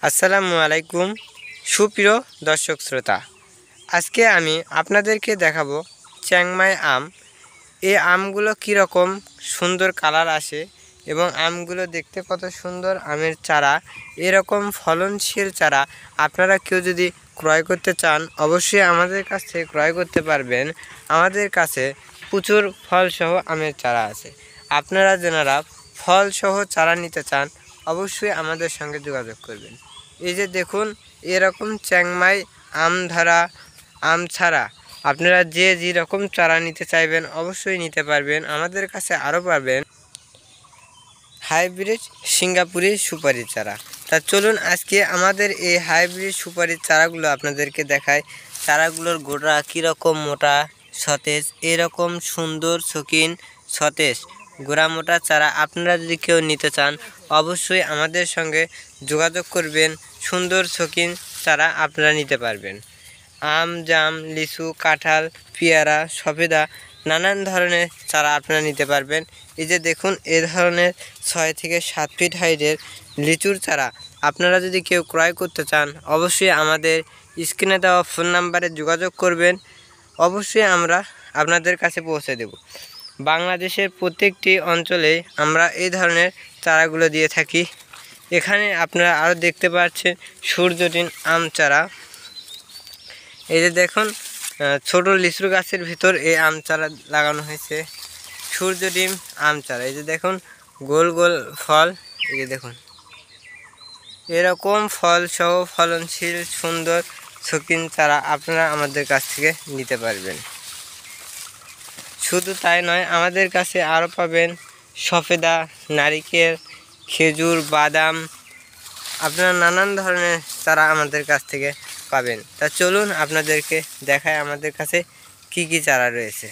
আসসালামু আলাইকুম সুপ্রিয় দর্শক শ্রোতা। আজকে আমি আপনাদেরকে দেখাবো চ্যাংমাই আম। এই আমগুলো কীরকম সুন্দর কালার আসে এবং আমগুলো দেখতে কত সুন্দর। আমের চারা, এরকম ফলনশীল চারা আপনারা কেউ যদি ক্রয় করতে চান অবশ্যই আমাদের কাছ থেকে ক্রয় করতে পারবেন। আমাদের কাছে প্রচুর ফলসহ আমের চারা আছে। আপনারা যারা ফলসহ চারা নিতে চান অবশ্যই আমাদের সঙ্গে যোগাযোগ করবেন। এই যে দেখুন, এরকম চ্যাংমাই আম ধরা আম ছাড়া আপনারা যে যেরকম চারা নিতে চাইবেন অবশ্যই নিতে পারবেন। আমাদের কাছে আরও পাবেন হাইব্রিড সিঙ্গাপুরি সুপারি চারা। তা চলুন আজকে আমাদের এই হাইব্রিড সুপারির চারাগুলো আপনাদেরকে দেখায়। চারাগুলোর গোড়া কীরকম মোটা সতেজ, এরকম সুন্দর শৌখিন সতেজ গোড়া মোটা চারা আপনারা যদি কেউ নিতে চান অবশ্যই আমাদের সঙ্গে যোগাযোগ করবেন। সুন্দর শৌখিন চারা আপনারা নিতে পারবেন। আম, জাম, লিচু, কাঁঠাল, পেয়ারা, সবেদা নানান ধরনের চারা আপনারা নিতে পারবেন। এই যে দেখুন, এ ধরনের 6 থেকে 7 ফিট হাইটের লিচুর চারা আপনারা যদি কেউ ক্রয় করতে চান অবশ্যই আমাদের স্ক্রিনে দেওয়া ফোন নাম্বারে যোগাযোগ করবেন। অবশ্যই আমরা আপনাদের কাছে পৌঁছে দেব। বাংলাদেশের প্রত্যেকটি অঞ্চলে আমরা এই ধরনের চারাগুলো দিয়ে থাকি। এখানে আপনারা আরও দেখতে পাচ্ছেন সূর্যডিম আম চারা। এই যে দেখুন, ছোট লিচু গাছের ভিতর এই আম চারা লাগানো হয়েছে, সূর্যডিম আম চারা। এই যে দেখুন গোল গোল ফল। এই যে দেখুন এরকম ফল সহ ফলনশীল সুন্দর শৌখিন চারা আপনারা আমাদের কাছ থেকে নিতে পারবেন। শুধু তাই নয়, আমাদের কাছে আরও পাবেন সফেদা, নারিকেল, খেজুর, বাদাম। আপনারা নানান ধরনের চারা আমাদের কাছ থেকে পাবেন। তা চলুন আপনাদেরকে দেখায় আমাদের কাছে কি কি চারা রয়েছে।